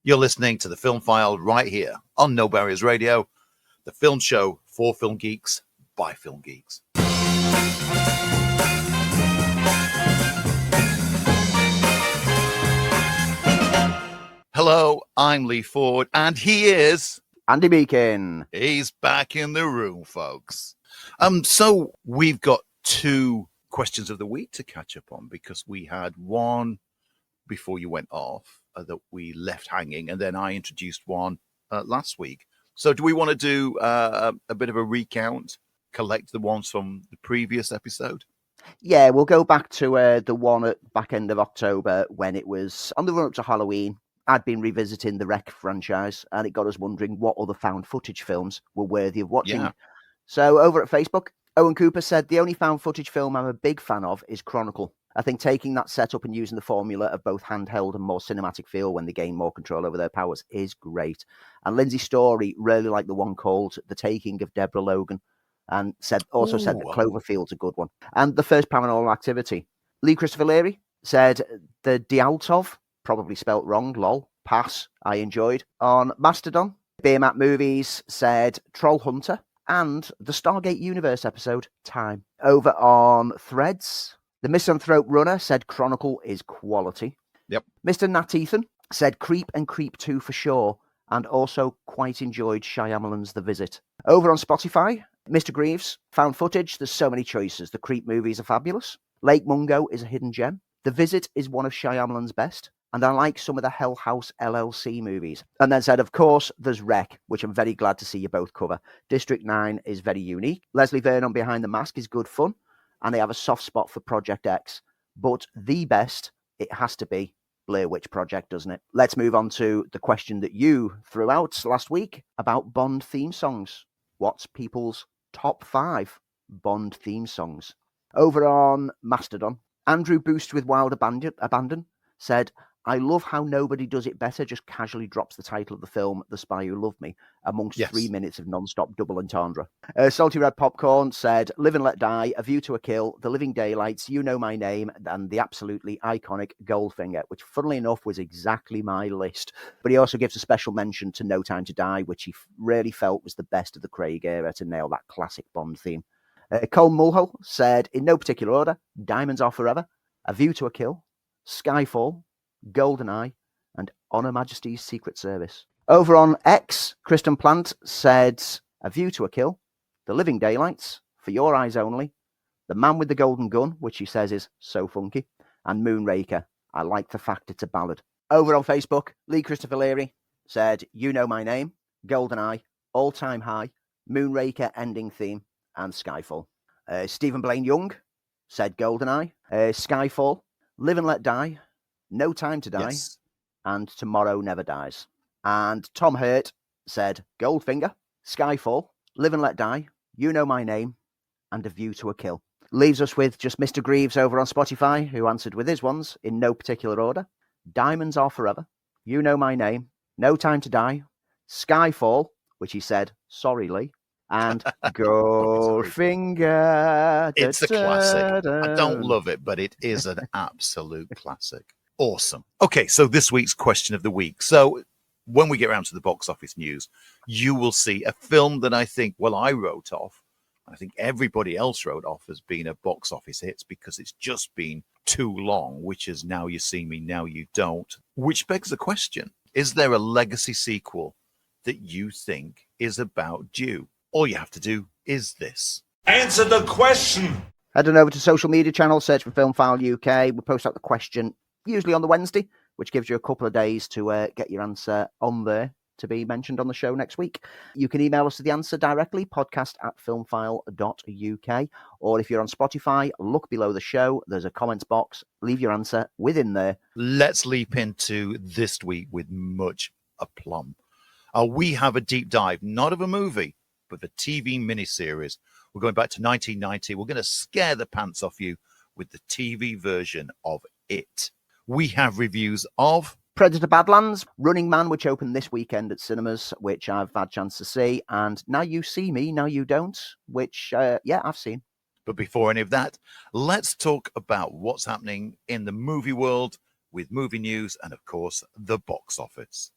You're listening to the Film File right here on No Barriers Radio, the film show for film geeks by film geeks. Hello, I'm Lee Ford, and he is Andy Meakin. He's back in the room, folks. So we've got 2 questions of the week to catch up on, because we had one before you went off that we left hanging, and then I introduced one last week. So do we want to do a bit of a recount, collect the ones from the previous episode? Yeah, we'll go back to the one at back end of October when it was on the run up to Halloween. I'd been revisiting the Wreck franchise, and it got us wondering what other found footage films were worthy of watching. Yeah. So over at Facebook, Owen Cooper said, the only found footage film I'm a big fan of is Chronicle. I think taking that setup and using the formula of both handheld and more cinematic feel when they gain more control over their powers is great. And Lindsay Story really liked the one called The Taking of Deborah Logan, and said that Cloverfield's a good one. And The First Paranormal Activity. Lee Christopher Leary said The Dialtov, probably spelt wrong, lol, pass, I enjoyed. On Mastodon, Beer Mat Movies said Troll Hunter and the Stargate Universe episode, Time. Over on Threads, The Misanthrope Runner said Chronicle is quality. Yep. Mr. Nat Ethan said Creep and Creep 2 for sure, and also quite enjoyed Shyamalan's The Visit. Over on Spotify, Mr. Greaves, found footage, there's so many choices. The Creep movies are fabulous. Lake Mungo is a hidden gem. The Visit is one of Shyamalan's best. And I like some of the Hell House LLC movies. And then said, of course, there's Wreck, which I'm very glad to see you both cover. District 9 is very unique. Leslie Vernon Behind the Mask is good fun. And I have a soft spot for Project X. But the best, it has to be Blair Witch Project, doesn't it? Let's move on to the question that you threw out last week about Bond theme songs. What's people's top 5 Bond theme songs? Over on Mastodon, Andrew Boost with Wild Abandon said, I love how nobody does it better, just casually drops the title of the film, The Spy Who Loved Me, amongst 3 minutes of non-stop double entendre. Salty Red Popcorn said, Live and Let Die, A View to a Kill, The Living Daylights, You Know My Name, and the absolutely iconic Goldfinger, which funnily enough was exactly my list. But he also gives a special mention to No Time to Die, which he really felt was the best of the Craig era to nail that classic Bond theme. Cole Mulhall said, in no particular order, Diamonds Are Forever, A View to a Kill, Skyfall, GoldenEye, and On Her Majesty's Secret Service. Over on X, Kristen Plant said, A View to a Kill, The Living Daylights, For Your Eyes Only, The Man with the Golden Gun, which he says is so funky, and Moonraker. I like the fact it's a ballad. Over on Facebook, Lee Christopher Leary said, You Know My Name, GoldenEye, All Time High, Moonraker ending theme, and Skyfall. Stephen Blaine Young said GoldenEye, Skyfall, Live and Let Die, No Time to Die, and Tomorrow Never Dies. And Tom Hurt said Goldfinger, Skyfall, Live and Let Die, You Know My Name, and A View to a Kill. Leaves us with just Mr. Greaves over on Spotify, who answered with his ones in no particular order. Diamonds Are Forever, You Know My Name, No Time to Die, Skyfall, which he said, sorry, Lee, and Goldfinger. It's a classic. I don't love it, but it is an absolute classic. Awesome. Okay, so this week's question of the week. So when we get around to the box office news, you will see a film that I think, I wrote off. I think everybody else wrote off as being a box office hit because it's just been too long, which is Now You See Me, Now You Don't, which begs the question, is there a legacy sequel that you think is about due? All you have to do is this. Answer the question. Head on over to social media channels, search for FilmFile UK. We post out the question usually on the Wednesday, which gives you a couple of days to get your answer on there to be mentioned on the show next week. You can email us the answer directly, podcast@filmfile.uk. Or if you're on Spotify, look below the show. There's a comments box. Leave your answer within there. Let's leap into this week with much aplomb. We have a deep dive, not of a movie, but the TV miniseries. We're going back to 1990. We're going to scare the pants off you with the TV version of It. We have reviews of Predator Badlands, Running Man, which opened this weekend at cinemas, which I've had a chance to see, and Now You See Me, Now You Don't, which, I've seen. But before any of that, let's talk about what's happening in the movie world with movie news and, of course, the box office.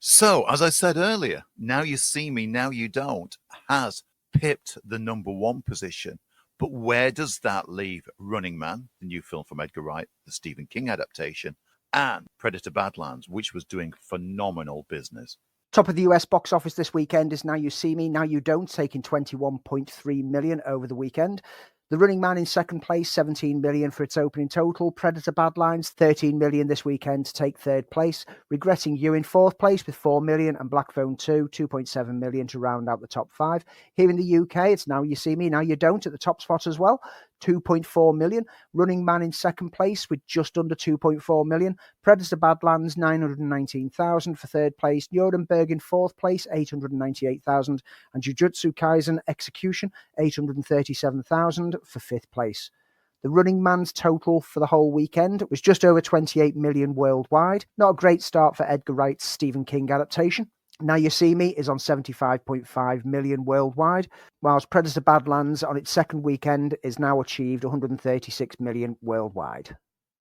So, as I said earlier, Now You See Me, Now You Don't has pipped the number one position. But where does that leave Running Man, the new film from Edgar Wright, the Stephen King adaptation, and Predator Badlands, which was doing phenomenal business? Top of the US box office this weekend is Now You See Me, Now You Don't, taking 21.3 million over the weekend. The Running Man in second place, 17 million for its opening total. Predator Badlands, 13 million this weekend to take third place. Regretting You in fourth place with 4 million, and Black Phone 2, 2.7 million to round out the top five. Here in the UK, it's Now You See Me, Now You Don't at the top spot as well, 2.4 million. Running Man in second place with just under 2.4 million. Predator Badlands, 919,000 for third place. Nuremberg in fourth place, 898,000. And Jujutsu Kaisen Execution, 837,000 for fifth place. The Running Man's total for the whole weekend was just over 28 million worldwide. Not a great start for Edgar Wright's Stephen King adaptation. Now You See Me is on 75.5 million worldwide, whilst Predator Badlands on its second weekend is now achieved 136 million worldwide.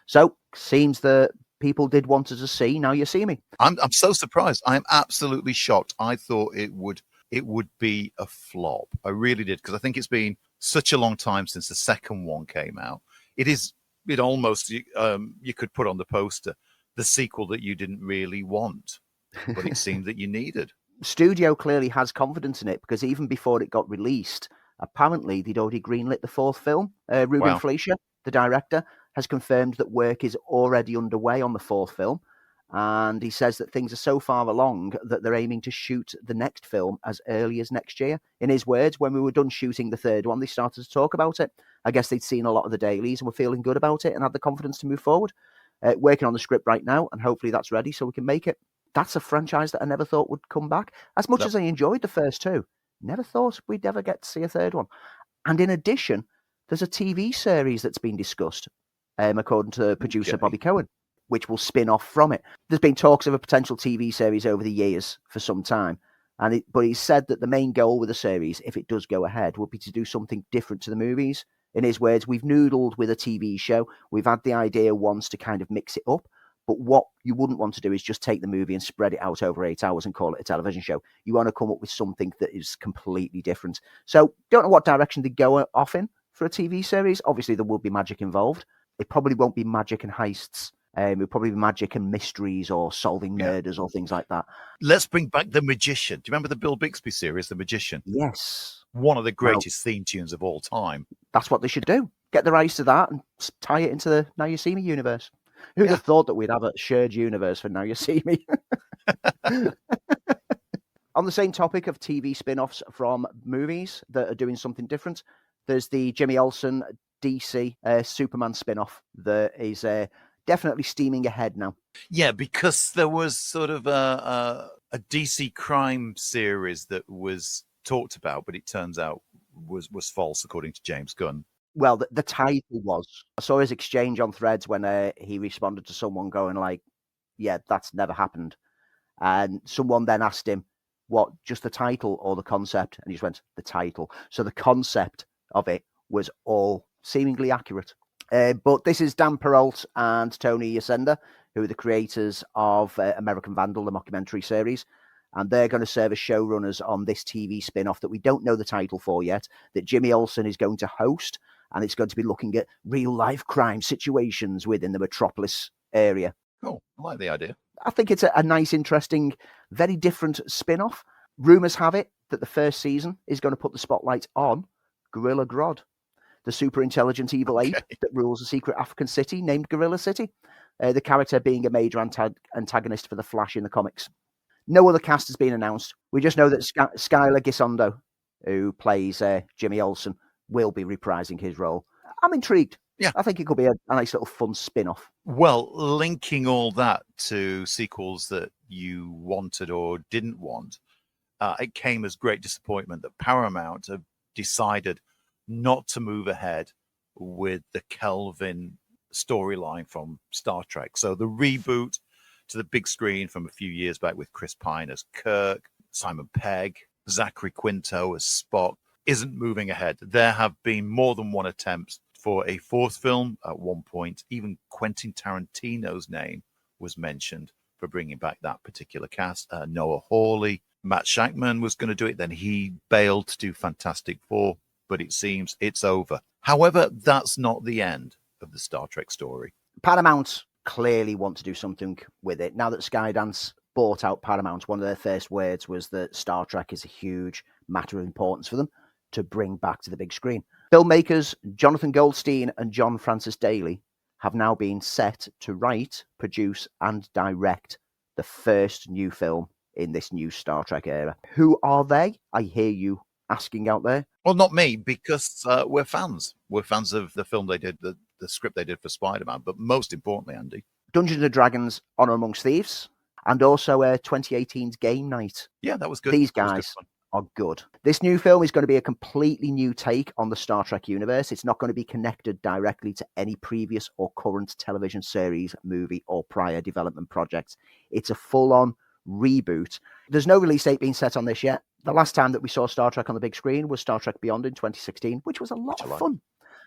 So, seems that people did want us to see Now You See Me. I'm so surprised. I'm absolutely shocked. I thought it would be a flop. I really did, because I think it's been such a long time since the second one came out. It almost, you could put on the poster, the sequel that you didn't really want, but it seemed that you needed. Studio clearly has confidence in it, because even before it got released, apparently they'd already greenlit the fourth film. Ruben Fleischer, the director, has confirmed that work is already underway on the fourth film. And he says that things are so far along that they're aiming to shoot the next film as early as next year. In his words, when we were done shooting the third one, they started to talk about it. I guess they'd seen a lot of the dailies and were feeling good about it and had the confidence to move forward. Working on the script right now, and hopefully that's ready so we can make it. That's a franchise that I never thought would come back. As much as I enjoyed the first two, never thought we'd ever get to see a third one. And in addition, there's a TV series that's been discussed, according to producer Bobby Cohen, which will spin off from it. There's been talks of a potential TV series over the years for some time, but he said that the main goal with the series, if it does go ahead, would be to do something different to the movies. In his words, we've noodled with a TV show. We've had the idea once to kind of mix it up, but what you wouldn't want to do is just take the movie and spread it out over 8 hours and call it a television show. You want to come up with something that is completely different. So don't know what direction they go off in for a TV series. Obviously, there will be magic involved. It probably won't be magic and heists. It'll probably be magic and mysteries or solving murders or things like that. Let's bring back The Magician. Do you remember the Bill Bixby series, The Magician? Yes. One of the greatest theme tunes of all time. That's what they should do. Get the rights to that and tie it into the Now You See Me universe. Who'd have thought that we'd have a shared universe for Now You See Me? On the same topic of TV spin-offs from movies that are doing something different, there's the Jimmy Olsen DC Superman spin-off that is definitely steaming ahead now. Yeah, because there was sort of a DC crime series that was talked about, but it turns out was false, according to James Gunn. Well, the title was. I saw his exchange on Threads when he responded to someone going like, yeah, that's never happened. And someone then asked him, what, just the title or the concept? And he just went, the title. So the concept of it was all seemingly accurate. But this is Dan Perrault and Tony Yacenda, who are the creators of American Vandal, the mockumentary series. And they're going to serve as showrunners on this TV spin-off that we don't know the title for yet, that Jimmy Olsen is going to host. And it's going to be looking at real-life crime situations within the metropolis area. Oh, I like the idea. I think it's a nice, interesting, very different spin-off. Rumours have it that the first season is going to put the spotlight on Gorilla Grodd, the super-intelligent evil ape that rules a secret African city named Gorilla City, the character being a major antagonist for The Flash in the comics. No other cast has been announced. We just know that Skylar Gisondo, who plays Jimmy Olsen, will be reprising his role. I'm intrigued. Yeah. I think it could be a nice little fun spin-off. Well, linking all that to sequels that you wanted or didn't want, it came as great disappointment that Paramount have decided not to move ahead with the Kelvin storyline from Star Trek. So the reboot to the big screen from a few years back with Chris Pine as Kirk, Simon Pegg, Zachary Quinto as Spock, isn't moving ahead. There have been more than one attempt for a fourth film. At one point, even Quentin Tarantino's name was mentioned for bringing back that particular cast. Noah Hawley, Matt Shankman was going to do it. Then he bailed to do Fantastic Four, but it seems it's over. However, that's not the end of the Star Trek story. Paramount clearly want to do something with it. Now that Skydance bought out Paramount, one of their first words was that Star Trek is a huge matter of importance for them to bring back to the big screen. Filmmakers Jonathan Goldstein and John Francis Daly have now been set to write, produce, and direct the first new film in this new Star Trek era. Who are they? I hear you asking out there. Well, not me, because we're fans. We're fans of the film they did, the script they did for Spider-Man. But most importantly, Andy, Dungeons and Dragons: Honor Amongst Thieves, and also 2018's Game Night. Yeah, that was good. These guys are good. This new film is going to be a completely new take on the Star Trek universe. It's not going to be connected directly to any previous or current television series, movie, or prior development projects. It's a full-on reboot. There's no release date being set on this yet. The last time that we saw Star Trek on the big screen was Star Trek Beyond in 2016, which was a lot of fun.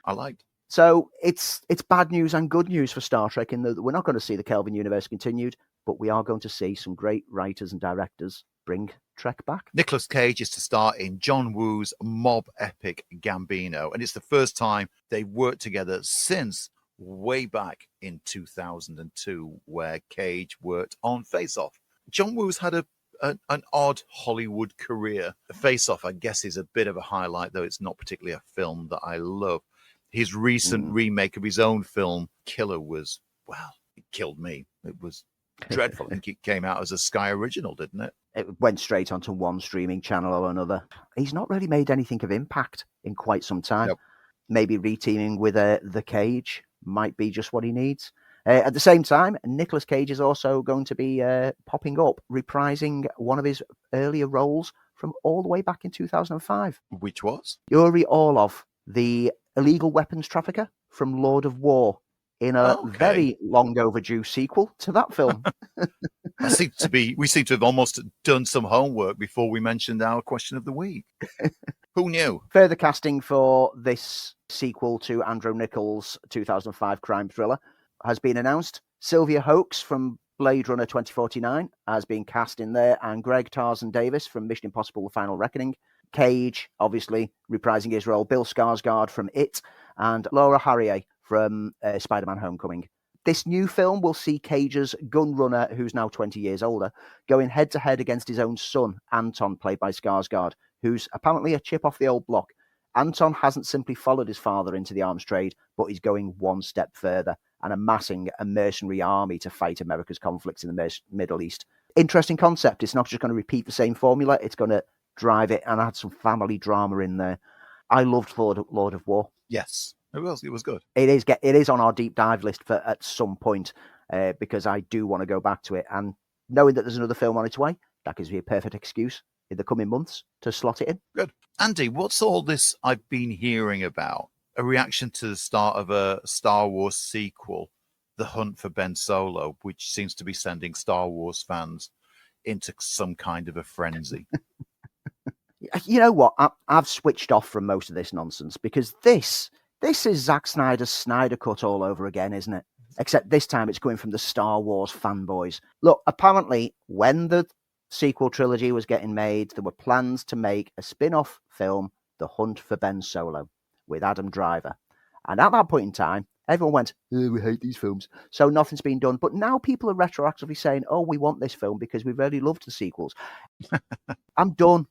I liked. So it's bad news and good news for Star Trek in that we're not going to see the Kelvin universe continued, but we are going to see some great writers and directors bring Trek back. Nicolas Cage is to star in John Woo's mob epic Gambino, and it's the first time they've worked together since way back in 2002, where Cage worked on Face Off. John Woo's had an odd Hollywood career. Face Off, I guess, is a bit of a highlight, though it's not particularly a film that I love. His recent remake of his own film, Killer, was, well, it killed me. It was dreadful. I think it came out as a Sky original, didn't it? It went straight onto one streaming channel or another. He's not really made anything of impact in quite some time. Nope. Maybe reteaming with The Cage might be just what he needs. At the same time, Nicolas Cage is also going to be popping up, reprising one of his earlier roles from all the way back in 2005. Which was? Yuri Orlov, the illegal weapons trafficker from Lord of War, in a very long overdue sequel to that film. We seem to have almost done some homework before we mentioned our question of the week. Who knew? Further casting for this sequel to Andrew Nichols' 2005 crime thriller has been announced. Sylvia Hoeks from Blade Runner 2049 has been cast in there, and Greg Tarzan Davis from Mission Impossible: The Final Reckoning. Cage, obviously, reprising his role. Bill Skarsgård from It, and Laura Harrier from Spider-Man: Homecoming. This new film will see Cage's gun runner, who's now 20 years older, going head-to-head against his own son, Anton, played by Skarsgård, who's apparently a chip off the old block. Anton hasn't simply followed his father into the arms trade, but he's going one step further and amassing a mercenary army to fight America's conflicts in the Middle East. Interesting concept. It's not just going to repeat the same formula, it's going to drive it and add some family drama in there. I loved Lord of War. Yes, it was good. It is on our deep dive list for at some point because I do want to go back to it. And knowing that there's another film on its way, that gives me a perfect excuse in the coming months to slot it in. Good. Andy, what's all this I've been hearing about? A reaction to the start of a Star Wars sequel, The Hunt for Ben Solo, which seems to be sending Star Wars fans into some kind of a frenzy. You know what? I've switched off from most of this nonsense because this is Zack Snyder's Snyder Cut all over again, isn't it? Except this time it's coming from the Star Wars fanboys. Look, apparently when the sequel trilogy was getting made, there were plans to make a spin-off film, The Hunt for Ben Solo, with Adam Driver. And at that point in time, everyone went, oh, we hate these films. So nothing's been done. But now people are retroactively saying, oh, we want this film because we really loved the sequels. I'm done.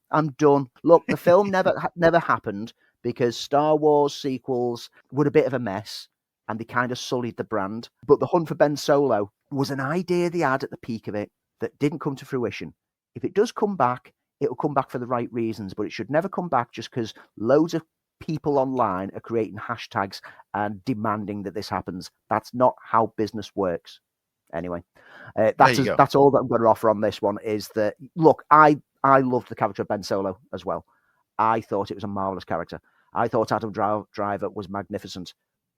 Look, the film never happened because Star Wars sequels were a bit of a mess and they kind of sullied the brand. But The Hunt for Ben Solo was an idea they had at the peak of it that didn't come to fruition. If it does come back, it'll come back for the right reasons, but it should never come back just because loads of people online are creating hashtags and demanding that this happens. That's not how business works. Anyway, that's all that I'm going to offer on this one is that, look, I loved the character of Ben Solo as well. I thought it was a marvelous character. I thought Adam Driver was magnificent.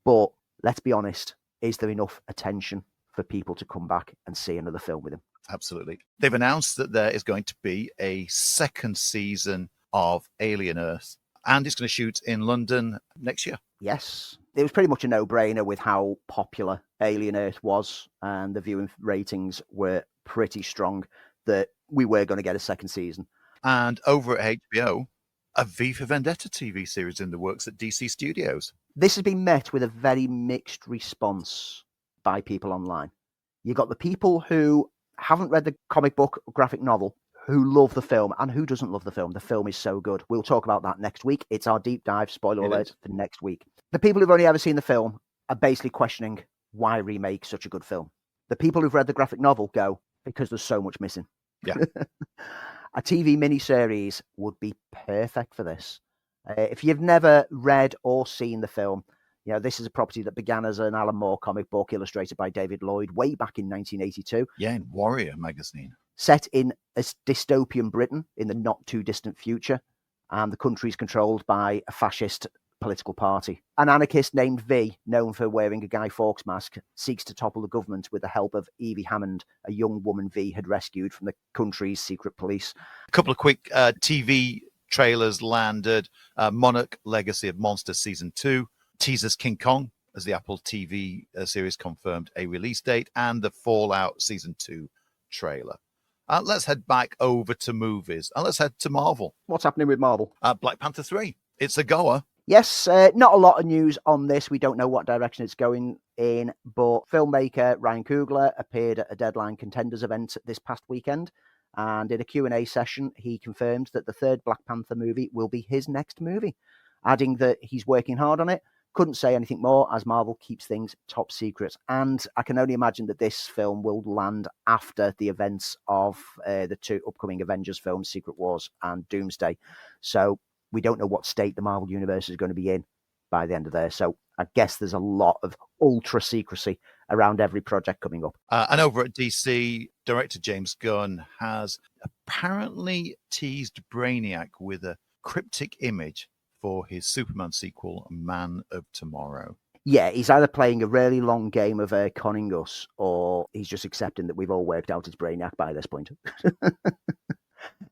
But let's be honest, is there enough attention for people to come back and see another film with him? Absolutely. They've announced that there is going to be a second season of Alien Earth. And it's going to shoot in London next year. Yes. It was pretty much a no-brainer with how popular Alien Earth was, and the viewing ratings were pretty strong that we were going to get a second season. And over at HBO, a V for Vendetta TV series in the works at DC Studios. This has been met with a very mixed response by people online. You got the people who haven't read the comic book or graphic novel, who love the film, and who doesn't love the film. The film is so good. We'll talk about that next week. It's our deep dive, spoiler alert, for next week. The people who've only ever seen the film are basically questioning why remake such a good film. The people who've read the graphic novel go, because there's so much missing. Yeah. A TV miniseries would be perfect for this. If you've never read or seen the film, you know, this is a property that began as an Alan Moore comic book illustrated by David Lloyd way back in 1982. Yeah, in Warrior magazine. Set in a dystopian Britain in the not too distant future, and the country is controlled by a fascist political party. An anarchist named V, known for wearing a Guy Fawkes mask, seeks to topple the government with the help of Evie Hammond, a young woman V had rescued from the country's secret police. A couple of quick TV trailers landed. Monarch Legacy of Monsters Season 2. Teasers King Kong as the Apple TV series confirmed a release date, and the Fallout Season 2 trailer. Let's head back over to movies, and let's head to Marvel. What's happening with Marvel? Black Panther 3. It's a goer. Yes, not a lot of news on this. We don't know what direction it's going in, but filmmaker Ryan Coogler appeared at a Deadline Contenders event this past weekend, and in a Q&A session, he confirmed that the third Black Panther movie will be his next movie, adding that he's working hard on it. Couldn't say anything more, as Marvel keeps things top secret. And I can only imagine that this film will land after the events of the two upcoming Avengers films, Secret Wars and Doomsday. So we don't know what state the Marvel Universe is going to be in by the end of there. So I guess there's a lot of ultra secrecy around every project coming up. And over at DC, director James Gunn has apparently teased Brainiac with a cryptic image for his Superman sequel, Man of Tomorrow. Yeah, he's either playing a really long game of conning us, or he's just accepting that we've all worked out his Brainiac by this point.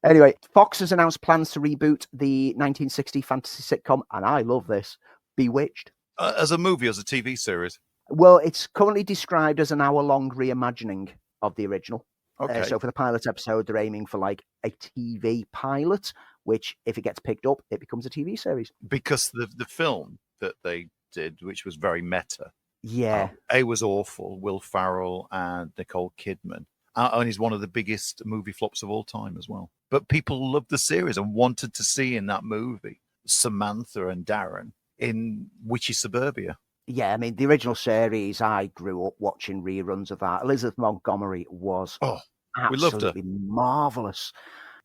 Anyway, Fox has announced plans to reboot the 1960 fantasy sitcom, and I love this, Bewitched. As a movie, as a TV series? Well, it's currently described as an hour-long reimagining of the original. Okay. So for the pilot episode, they're aiming for like a TV pilot, which, if it gets picked up, it becomes a TV series. Because the film that they did, which was very meta, Yeah. A was awful. Will Ferrell and Nicole Kidman. And is one of the biggest movie flops of all time as well. But people loved the series and wanted to see in that movie Samantha and Darren in witchy suburbia. Yeah, I mean, the original series, I grew up watching reruns of that. Elizabeth Montgomery was we loved her. absolutely marvellous.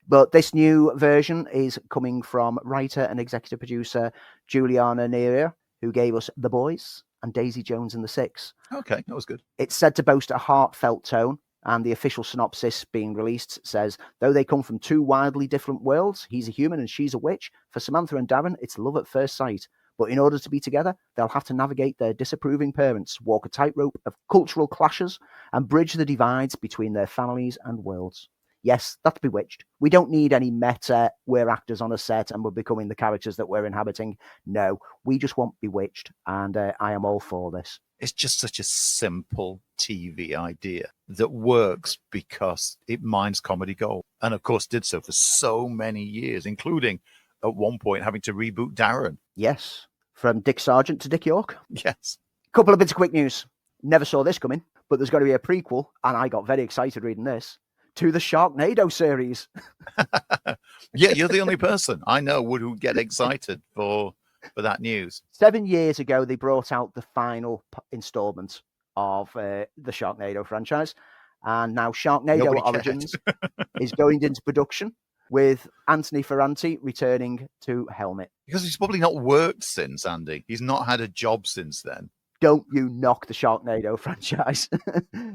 But this new version is coming from writer and executive producer Juliana Neira, who gave us The Boys and Daisy Jones and the Six. Okay, that was good. It's said to boast a heartfelt tone, and the official synopsis being released says, though they come from two wildly different worlds, he's a human and she's a witch, for Samantha and Darren, it's love at first sight. But in order to be together, they'll have to navigate their disapproving parents, walk a tightrope of cultural clashes, and bridge the divides between their families and worlds. Yes, that's Bewitched. We don't need any meta, we're actors on a set and we're becoming the characters that we're inhabiting. No, we just want Bewitched, and I am all for this. It's just such a simple TV idea that works because it mines comedy gold. And of course did so for so many years, including at one point having to reboot Darren. Yes, from Dick Sargent to Dick York. Yes. Couple of bits of quick news. Never saw this coming, but there's going to be a prequel, and I got very excited reading this, to the Sharknado series. Yeah, you're the only person I know who would get excited for that news. 7 years ago, they brought out the final installment of the Sharknado franchise, and now Sharknado Nobody Origins is going into production, with Anthony Ferranti returning to Helmet. Because he's probably not worked since, Andy. He's not had a job since then. Don't you knock the Sharknado franchise.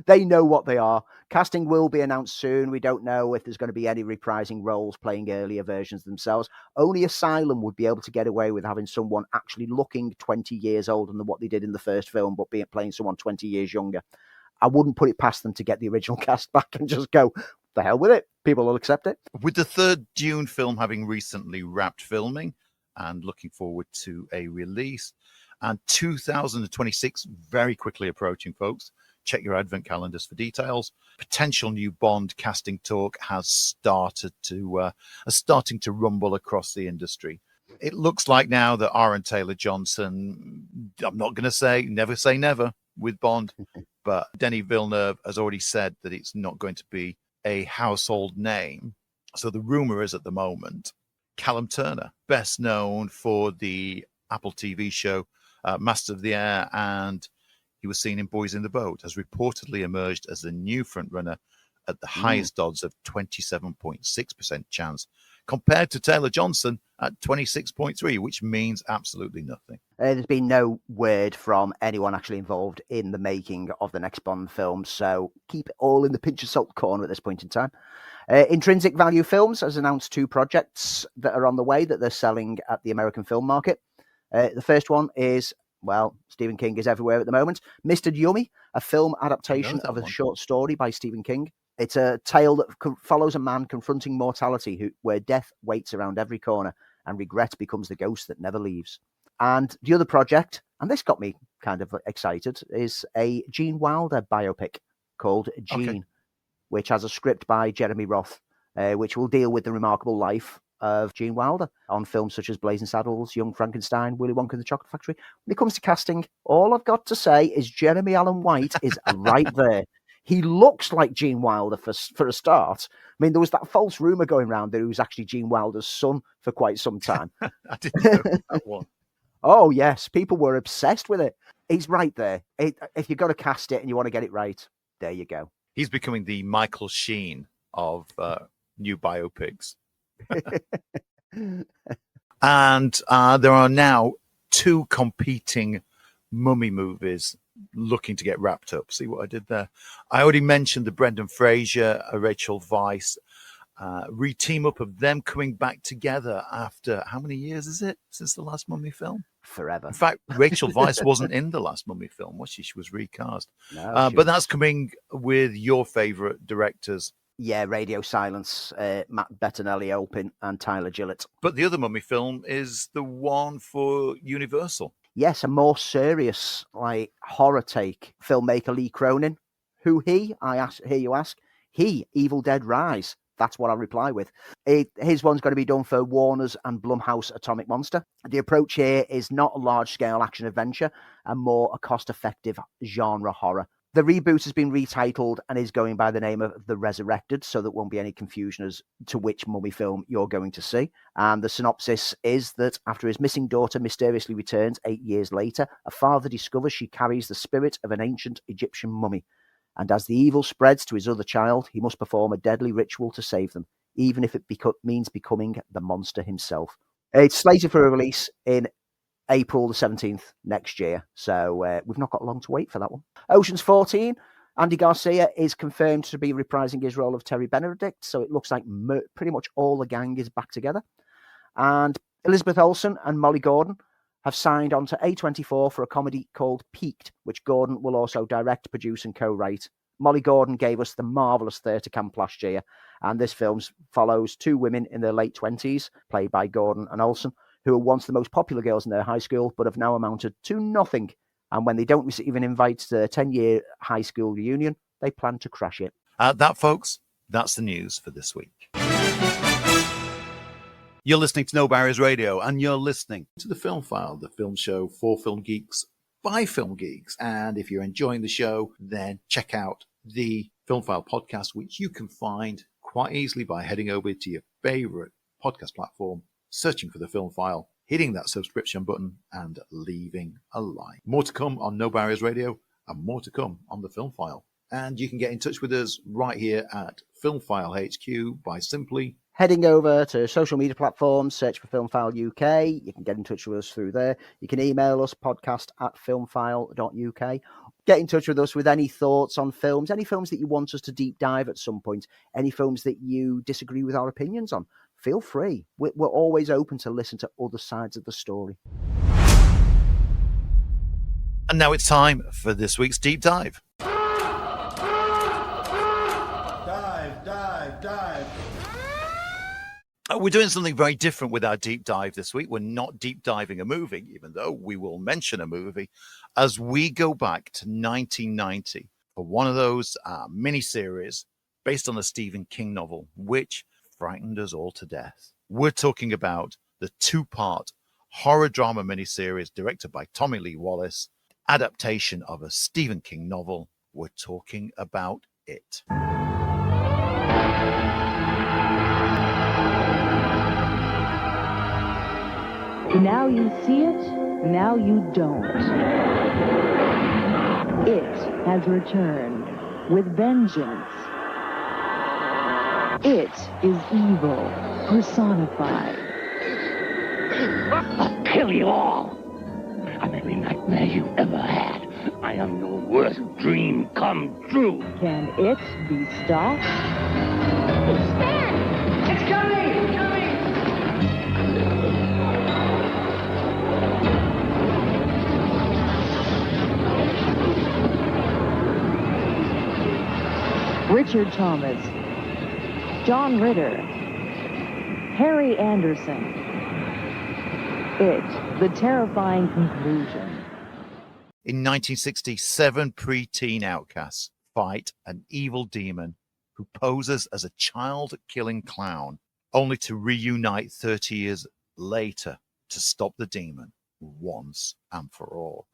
They know what they are. Casting will be announced soon. We don't know if there's going to be any reprising roles playing earlier versions themselves. Only Asylum would be able to get away with having someone actually looking 20 years older than what they did in the first film, but playing someone 20 years younger. I wouldn't put it past them to get the original cast back and just go, the hell with it. People will accept it. With the third Dune film having recently wrapped filming, and looking forward to a release. And 2026 very quickly approaching, folks. Check your advent calendars for details. Potential new Bond casting talk has starting to rumble across the industry. It looks like now that Aaron Taylor-Johnson, I'm not going to say never with Bond, but Denis Villeneuve has already said that it's not going to be a household name. So the rumor is at the moment, Callum Turner, best known for the Apple TV show Master of the Air, and he was seen in Boys in the Boat, has reportedly emerged as the new frontrunner at the highest odds of 27.6% chance, compared to Taylor-Johnson at 26.3%, which means absolutely nothing. There's been no word from anyone actually involved in the making of the next Bond film, so keep it all in the pinch of salt corner at this point in time. Intrinsic Value Films has announced 2 projects that are on the way that they're selling at the American film market. The first one is, well, Stephen King is everywhere at the moment, Mr. Yummy, a film adaptation of a short story by Stephen King. It's a tale that follows a man confronting mortality where death waits around every corner and regret becomes the ghost that never leaves. And the other project, and this got me kind of excited, is a Gene Wilder biopic called Gene, which has a script by Jeremy Roth, which will deal with the remarkable life of Gene Wilder on films such as Blazing Saddles, Young Frankenstein, Willy Wonka and the Chocolate Factory. When it comes to casting, all I've got to say is Jeremy Allen White is right there. He looks like Gene Wilder for a start. I mean, there was that false rumor going around that he was actually Gene Wilder's son for quite some time. I didn't know that one. Oh, yes. People were obsessed with it. He's right there. If you've got to cast it and you want to get it right, there you go. He's becoming the Michael Sheen of new biopics. And there are now 2 competing mummy movies looking to get wrapped up. See what I did there? I already mentioned the Brendan Fraser, Rachel Weisz re-team up of them coming back together after how many years is it since the last Mummy film? Forever. In fact, Rachel Weisz wasn't in the last Mummy film, was she? She was recast. No, but that's coming with your favorite directors. Yeah, Radio Silence, Matt Bettinelli Opin and Tyler Gillett. But the other Mummy film is the one for Universal. Yes, a more serious, like, horror take. Filmmaker Lee Cronin. Who he? Hear you ask. He, Evil Dead Rise. That's what I'll reply with. His one's going to be done for Warner's and Blumhouse Atomic Monster. The approach here is not a large-scale action-adventure and more a cost-effective genre horror. The reboot has been retitled and is going by the name of The Resurrected, so there won't be any confusion as to which Mummy film you're going to see. And the synopsis is that after his missing daughter mysteriously returns 8 years later, a father discovers she carries the spirit of an ancient Egyptian mummy. And as the evil spreads to his other child, he must perform a deadly ritual to save them, even if it means becoming the monster himself. It's slated for a release in April the 17th next year, so we've not got long to wait for that one. Ocean's 14, Andy Garcia is confirmed to be reprising his role of Terry Benedict, so it looks like pretty much all the gang is back together. And Elizabeth Olsen and Molly Gordon have signed on to A24 for a comedy called Peaked, which Gordon will also direct, produce and co-write. Molly Gordon gave us the marvellous Theatre Camp last year, and this film follows 2 women in their late 20s, played by Gordon and Olsen, who were once the most popular girls in their high school, but have now amounted to nothing. And when they don't receive an invite to their 10-year high school reunion, they plan to crash it. That, folks, that's the news for this week. You're listening to No Barriers Radio, and you're listening to the FilmFile, the film show for film geeks by film geeks. And if you're enjoying the show, then check out the FilmFile podcast, which you can find quite easily by heading over to your favorite podcast platform, searching for the FilmFile, hitting that subscription button, and leaving a like. More to come on No Barriers Radio, and more to come on the FilmFile. And you can get in touch with us right here at FilmFile HQ by simply heading over to social media platforms, search for FilmFile UK. You can get in touch with us through there. You can email us, podcast@filmfile.uk. Get in touch with us with any thoughts on films, any films that you want us to deep dive at some point, any films that you disagree with our opinions on. Feel free. We're always open to listen to other sides of the story. And now it's time for this week's deep dive. Dive, dive, dive. We're doing something very different with our deep dive this week. We're not deep diving a movie, even though we will mention a movie, as we go back to 1990 for one of those miniseries based on a Stephen King novel, which frightened us all to death. We're talking about the two-part horror drama miniseries directed by Tommy Lee Wallace, adaptation of a Stephen King novel. We're talking about It. Now you see it, now you don't. It has returned with vengeance. It is evil personified. I'll kill you all. I'm every nightmare you ever had. I am your worst dream come true. Can it be stopped? Stand! It's coming! It's coming! Richard Thomas, John Ritter, Harry Anderson. It, the terrifying conclusion. In 1967, preteen outcasts fight an evil demon who poses as a child-killing clown, only to reunite 30 years later to stop the demon once and for all.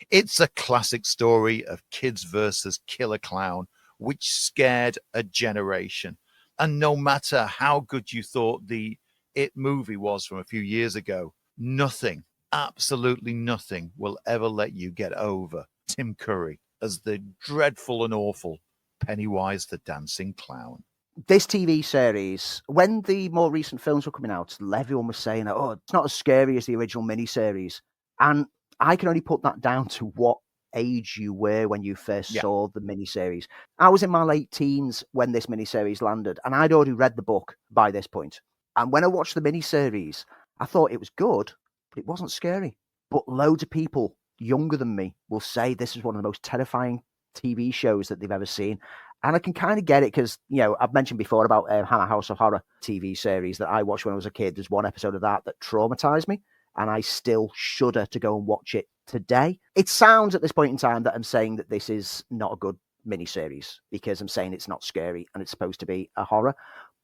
It's a classic story of kids versus killer clown, which scared a generation. And no matter how good you thought the It movie was from a few years ago, nothing, absolutely nothing, will ever let you get over Tim Curry as the dreadful and awful Pennywise the Dancing Clown. This TV series, when the more recent films were coming out, everyone was saying, oh, it's not as scary as the original miniseries. And I can only put that down to what age you were when you first saw the miniseries. I was in my late teens when this miniseries landed, and I'd already read the book by this point. And when I watched the miniseries, I thought it was good, but it wasn't scary. But loads of people younger than me will say this is one of the most terrifying TV shows that they've ever seen. And I can kind of get it because, you know, I've mentioned before about Hammer House of Horror TV series that I watched when I was a kid. There's one episode of that traumatized me, and I still shudder to go and watch it today. It sounds at this point in time that I'm saying that this is not a good miniseries because I'm saying it's not scary and it's supposed to be a horror.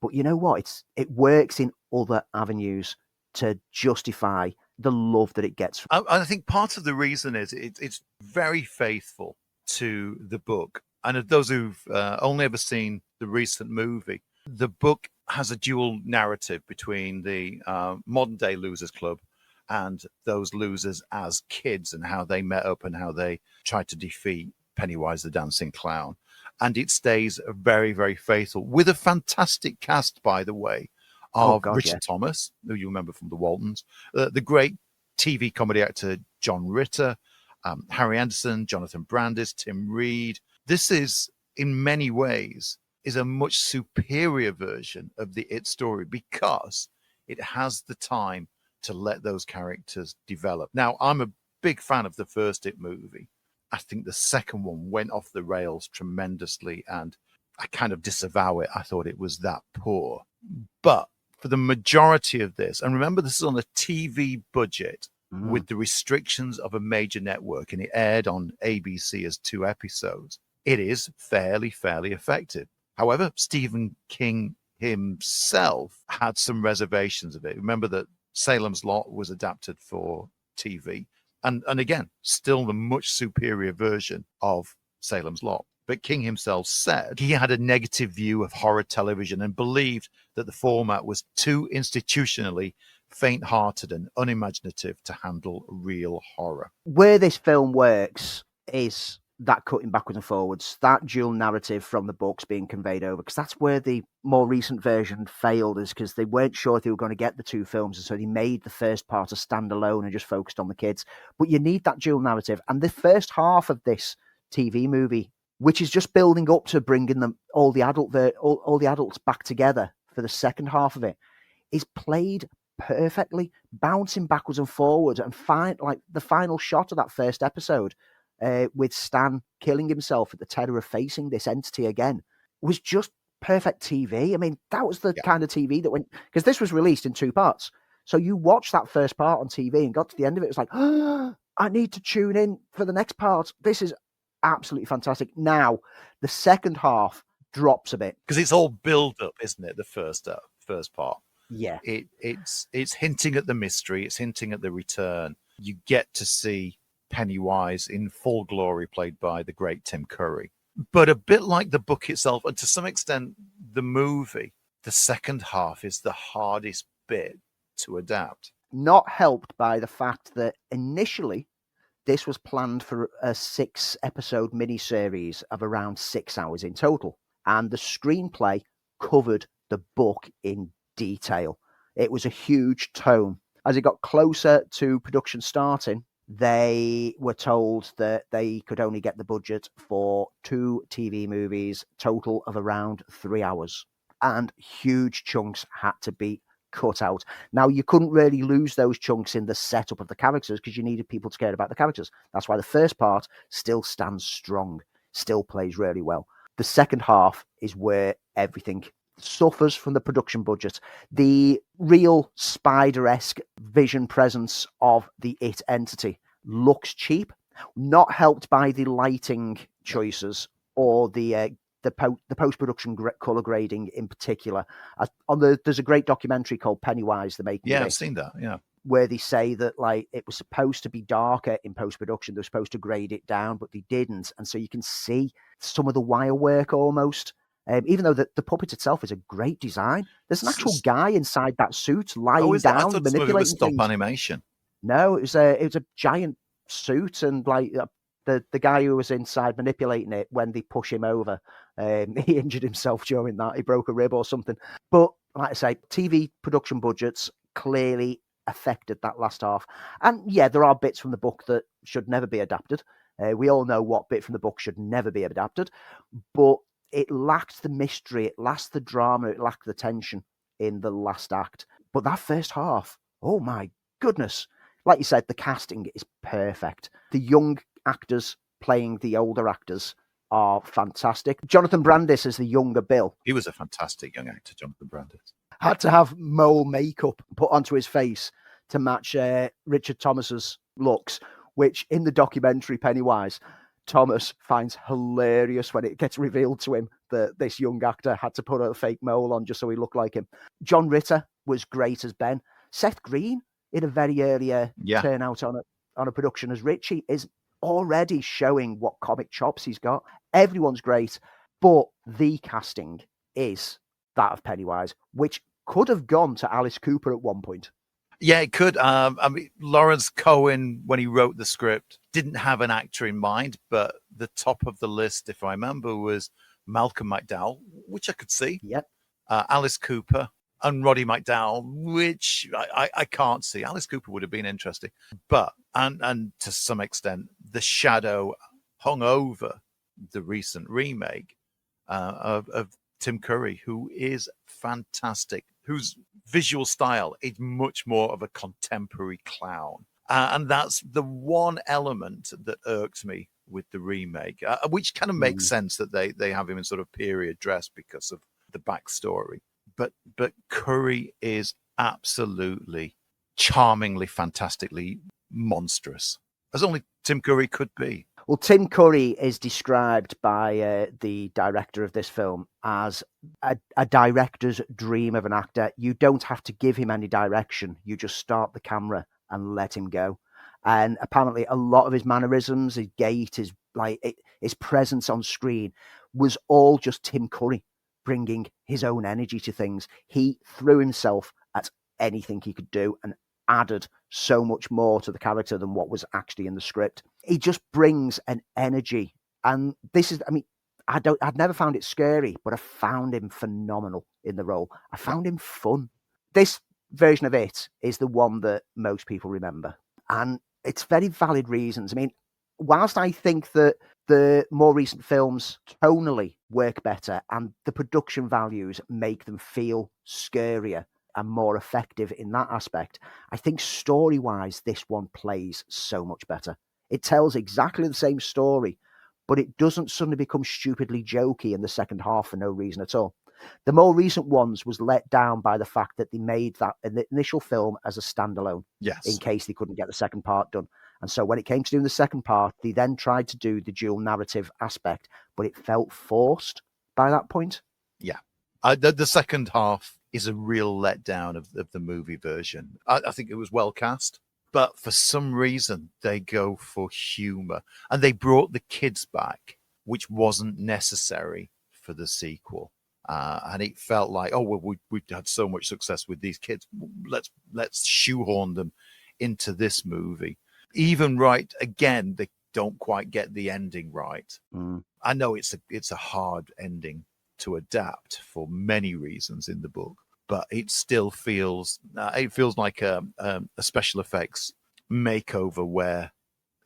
But you know what? It works in other avenues to justify the love that it gets. I think part of the reason is it's very faithful to the book. And of those who've only ever seen the recent movie, the book has a dual narrative between the modern day Losers Club and those losers as kids and how they met up and how they tried to defeat Pennywise the Dancing Clown. And it stays very, very faithful with a fantastic cast, by the way, of Richard Thomas, who you remember from the Waltons, the great TV comedy actor John Ritter, Harry Anderson, Jonathan Brandis, Tim Reed. This is, in many ways, is a much superior version of the It story because it has the time to let those characters develop. Now, I'm a big fan of the first It movie. I think the second one went off the rails tremendously, and I kind of disavow it. I thought it was that poor. But for the majority of this, and remember this is on a TV budget with the restrictions of a major network, and it aired on ABC as 2 episodes, it is fairly effective. However, Stephen King himself had some reservations of it. Remember that Salem's Lot was adapted for TV. And again, still the much superior version of Salem's Lot. But King himself said he had a negative view of horror television and believed that the format was too institutionally faint-hearted and unimaginative to handle real horror. Where this film works is that cutting backwards and forwards, that dual narrative from the books being conveyed over, because that's where the more recent version failed, is because they weren't sure if they were going to get the 2 films, and so they made the first part a standalone and just focused on the kids. But you need that dual narrative, and the first half of this TV movie, which is just building up to bringing them all the adults back together for the second half of it, is played perfectly, bouncing backwards and forwards, and like the final shot of that first episode, with Stan killing himself at the terror of facing this entity again, was just perfect TV. I mean, that was the Yeah. kind of TV that went, because this was released in 2 parts. So you watched that first part on TV and got to the end of it. It was like, oh, I need to tune in for the next part. This is absolutely fantastic. Now, the second half drops a bit. Because it's all build up, isn't it? The first part. Yeah. It's hinting at the mystery. It's hinting at the return. You get to see Pennywise in full glory, played by the great Tim Curry. But a bit like the book itself, and to some extent the movie, the second half is the hardest bit to adapt. Not helped by the fact that initially this was planned for a 6-episode miniseries of around 6 hours in total. And the screenplay covered the book in detail. It was a huge tome. As it got closer to production starting, they were told that they could only get the budget for 2 TV movies, total of around 3 hours. And huge chunks had to be cut out. Now, you couldn't really lose those chunks in the setup of the characters because you needed people to care about the characters. That's why the first part still stands strong, still plays really well. The second half is where everything suffers from the production budget. The real Spider-esque vision presence of the It entity looks cheap, not helped by the lighting choices or the post-production color grading in particular. There's a great documentary called Pennywise, the Making of Yeah, It, I've seen that. Yeah, where they say that like it was supposed to be darker in post-production. They were supposed to grade it down, but they didn't, and so you can see some of the wire work almost. Even though the puppet itself is a great design, there's an actual guy inside that suit lying down, I thought some of it was manipulating stop things. animation. No, it was a giant suit, and like the guy who was inside manipulating it, when they push him over, he injured himself during that. He broke a rib or something. But like I say, TV production budgets clearly affected that last half. And yeah, there are bits from the book that should never be adapted. We all know what bit from the book should never be adapted, but it lacked the mystery, it lacked the drama, it lacked the tension in the last act. But that first half, oh my goodness. Like you said, the casting is perfect. The young actors playing the older actors are fantastic. Jonathan Brandis as the younger Bill. He was a fantastic young actor, Jonathan Brandis. Had to have mole makeup put onto his face to match Richard Thomas's looks, which in the documentary Pennywise, Thomas finds hilarious when it gets revealed to him that this young actor had to put a fake mole on just so he looked like him. John Ritter was great as Ben. Seth Green, in a very earlier turnout on a production as Richie, is already showing what comic chops he's got. Everyone's great, but the casting is that of Pennywise, which could have gone to Alice Cooper at one point. Yeah, it could. I mean, Lawrence Cohen, when he wrote the script, didn't have an actor in mind, but the top of the list, if I remember, was Malcolm McDowell, which I could see. Yep. Alice Cooper and Roddy McDowell, which I can't see. Alice Cooper would have been interesting, but and to some extent, the shadow hung over the recent remake of Tim Curry, who is fantastic, whose visual style is much more of a contemporary clown. And that's the one element that irked me with the remake, which kind of makes sense that they have him in sort of period dress because of the backstory. But Curry is absolutely, charmingly, fantastically monstrous, as only Tim Curry could be. Well, Tim Curry is described by the director of this film as a director's dream of an actor. You don't have to give him any direction. You just start the camera and let him go. And apparently a lot of his mannerisms, his gait, his presence on screen was all just Tim Curry bringing his own energy to things. He threw himself at anything he could do and added so much more to the character than what was actually in the script. He just brings an energy. And this is, I mean, I'd never found it scary, but I found him phenomenal in the role. I found him fun. This version of it is the one that most people remember. And it's very valid reasons. I mean, whilst I think that the more recent films tonally work better and the production values make them feel scarier and more effective in that aspect, I think story-wise, this one plays so much better. It tells exactly the same story, but it doesn't suddenly become stupidly jokey in the second half for no reason at all. The more recent ones was let down by the fact that they made that initial film as a standalone Yes. in case they couldn't get the second part done. And so when it came to doing the second part, they then tried to do the dual narrative aspect, but it felt forced by that point. Yeah. The second half is a real letdown of the movie version. I think it was well cast, but for some reason they go for humor, and they brought the kids back, which wasn't necessary for the sequel. And it felt like, oh, well, we had so much success with these kids. Let's shoehorn them into this movie. Even right, again, they don't quite get the ending right. I know it's a hard ending to adapt for many reasons in the book, but it still feels like a special effects makeover where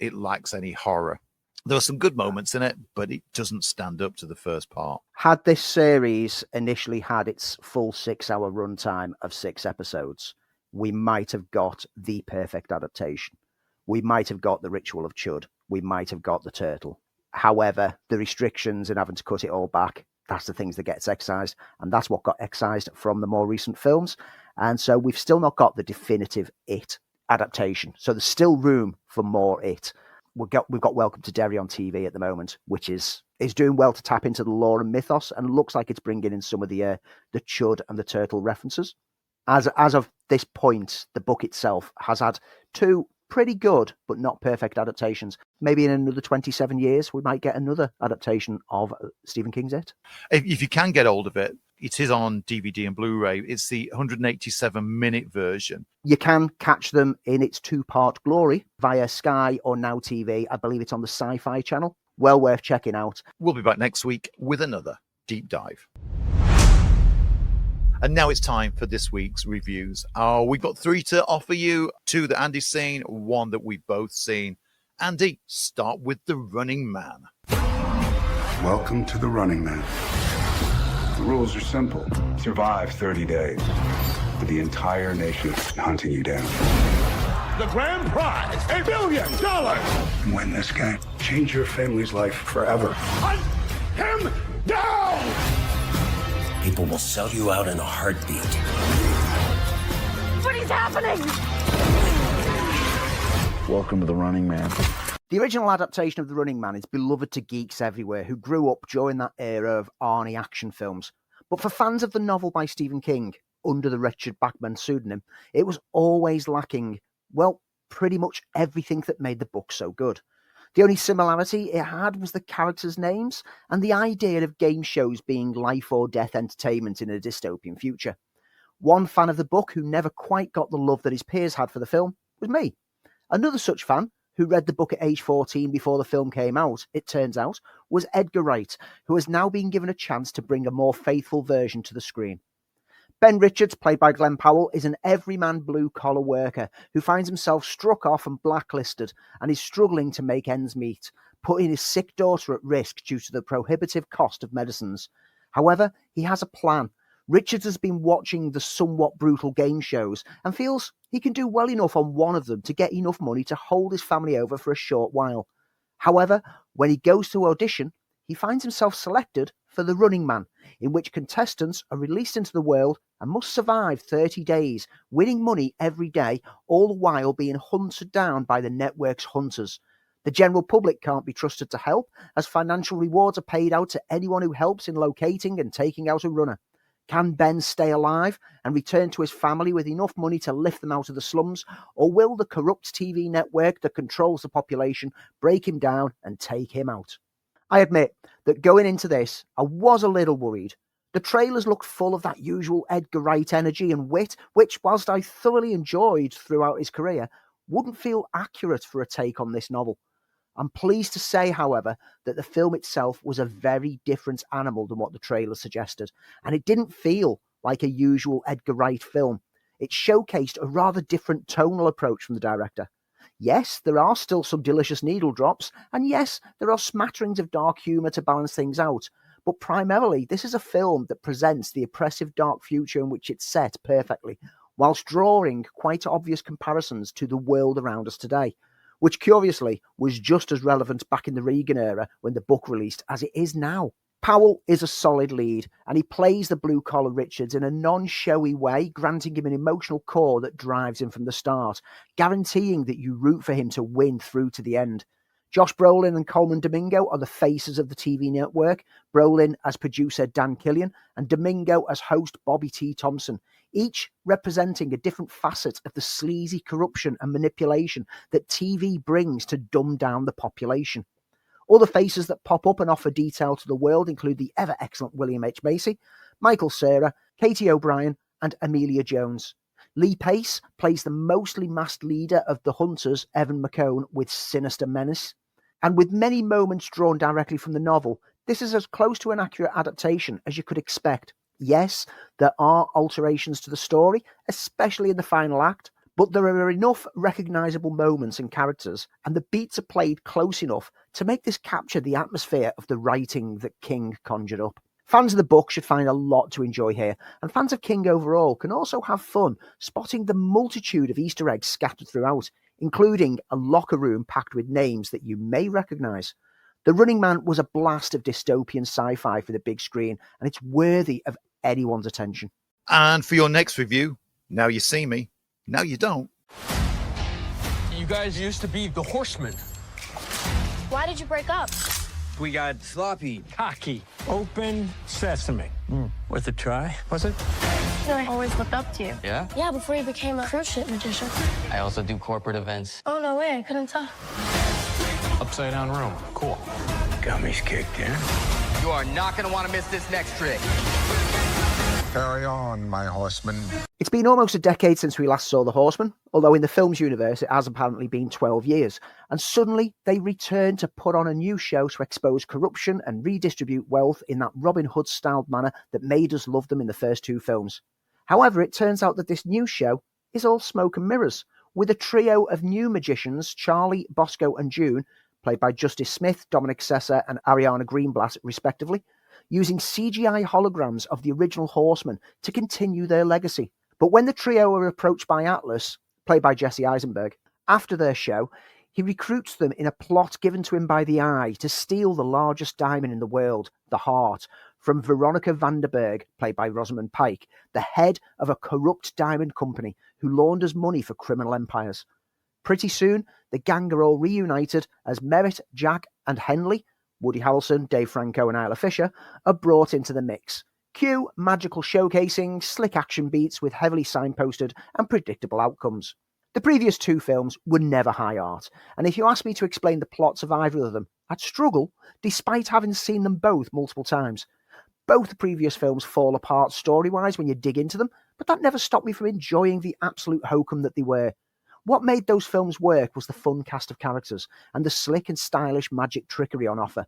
it lacks any horror. There are some good moments in it, but it doesn't stand up to the first part. Had this series initially had its full 6-hour runtime of 6 episodes, we might have got the perfect adaptation. We might have got The Ritual of Chud. We might have got The Turtle. However, the restrictions and having to cut it all back, that's the things that gets excised. And that's what got excised from the more recent films. And so we've still not got the definitive It adaptation. So there's still room for more It. We've got Welcome to Derry on TV at the moment, which is doing well to tap into the lore and mythos, and looks like it's bringing in some of the Chud and the Turtle references. As of this point, the book itself has had 2 pretty good but not perfect adaptations. Maybe in another 27 years, we might get another adaptation of Stephen King's It. If you can get hold of it, it is on DVD and Blu-ray. It's the 187-minute version. You can catch them in its 2-part glory via Sky or Now TV. I believe it's on the Sci-Fi channel. Well worth checking out. We'll be back next week with another deep dive. And now it's time for this week's reviews. We've got 3 to offer you, 2 that Andy's seen, 1 that we've both seen. Andy, start with The Running Man. Welcome to The Running Man. The rules are simple. Survive 30 days with the entire nation hunting you down. The grand prize, $1 billion! Win this game. Change your family's life forever. Hunt him down! People will sell you out in a heartbeat. What is happening? Welcome to The Running Man. The original adaptation of The Running Man is beloved to geeks everywhere who grew up during that era of Arnie action films. But for fans of the novel by Stephen King, under the Richard Bachman pseudonym, it was always lacking, well, pretty much everything that made the book so good. The only similarity it had was the characters' names and the idea of game shows being life or death entertainment in a dystopian future. One fan of the book who never quite got the love that his peers had for the film was me. Another such fan, who read the book at age 14 before the film came out, it turns out, was Edgar Wright, who has now been given a chance to bring a more faithful version to the screen. Ben Richards, played by Glenn Powell, is an everyman blue-collar worker who finds himself struck off and blacklisted and is struggling to make ends meet, putting his sick daughter at risk due to the prohibitive cost of medicines. However, he has a plan. Richards has been watching the somewhat brutal game shows and feels he can do well enough on one of them to get enough money to hold his family over for a short while. However, when he goes to audition, he finds himself selected for The Running Man, in which contestants are released into the world and must survive 30 days, winning money every day, all the while being hunted down by the network's hunters. The general public can't be trusted to help, as financial rewards are paid out to anyone who helps in locating and taking out a runner. Can Ben stay alive and return to his family with enough money to lift them out of the slums, or will the corrupt TV network that controls the population break him down and take him out? I admit that going into this, I was a little worried. The trailers looked full of that usual Edgar Wright energy and wit, which, whilst I thoroughly enjoyed throughout his career, wouldn't feel accurate for a take on this novel. I'm pleased to say, however, that the film itself was a very different animal than what the trailer suggested, and it didn't feel like a usual Edgar Wright film. It showcased a rather different tonal approach from the director. Yes, there are still some delicious needle drops, and yes, there are smatterings of dark humour to balance things out, but primarily this is a film that presents the oppressive dark future in which it's set perfectly, whilst drawing quite obvious comparisons to the world around us today, which curiously was just as relevant back in the Reagan era when the book released as it is now. Powell is a solid lead, and he plays the blue-collar Richards in a non-showy way, granting him an emotional core that drives him from the start, guaranteeing that you root for him to win through to the end. Josh Brolin and Coleman Domingo are the faces of the TV network, Brolin as producer Dan Killian, and Domingo as host Bobby T. Thompson, each representing a different facet of the sleazy corruption and manipulation that TV brings to dumb down the population. Other faces that pop up and offer detail to the world include the ever-excellent William H. Macy, Michael Cera, Katie O'Brien, and Amelia Jones. Lee Pace plays the mostly masked leader of the Hunters, Evan McCone, with sinister menace. And with many moments drawn directly from the novel, this is as close to an accurate adaptation as you could expect. Yes, there are alterations to the story, especially in the final act, but there are enough recognisable moments and characters, and the beats are played close enough to make this capture the atmosphere of the writing that King conjured up. Fans of the book should find a lot to enjoy here, and fans of King overall can also have fun spotting the multitude of Easter eggs scattered throughout, including a locker room packed with names that you may recognise. The Running Man was a blast of dystopian sci-fi for the big screen, and it's worthy of anyone's attention. And for your next review, Now You See Me, Now You Don't. You guys used to be the Horsemen. Why did you break up? We got sloppy, cocky, open sesame. Worth a try, was it? I always looked up to you. Yeah? Yeah, before you became a cruise ship magician. I also do corporate events. Oh, no way. I couldn't tell. Upside down room. Cool. Gummies kicked in. You are not going to want to miss this next trick. Carry on, my horseman. It's been almost a decade since we last saw the Horsemen, although in the film's universe it has apparently been 12 years, and suddenly they return to put on a new show to expose corruption and redistribute wealth in that Robin Hood-styled manner that made us love them in the first two films. However, it turns out that this new show is all smoke and mirrors, with a trio of new magicians, Charlie, Bosco and June, played by Justice Smith, Dominic Sessa and Ariana Greenblatt respectively, using CGI holograms of the original Horsemen to continue their legacy. But when the trio are approached by Atlas, played by Jesse Eisenberg, after their show, he recruits them in a plot given to him by the Eye to steal the largest diamond in the world, the Heart, from Veronica Vanderberg, played by Rosamund Pike, the head of a corrupt diamond company who launders money for criminal empires. Pretty soon, the gang are all reunited as Merritt, Jack and Henley, Woody Harrelson, Dave Franco and Isla Fisher, are brought into the mix. Cue magical showcasing, slick action beats with heavily signposted and predictable outcomes. The previous two films were never high art, and if you asked me to explain the plots of either of them, I'd struggle, despite having seen them both multiple times. Both the previous films fall apart story-wise when you dig into them, but that never stopped me from enjoying the absolute hokum that they were. What made those films work was the fun cast of characters and the slick and stylish magic trickery on offer.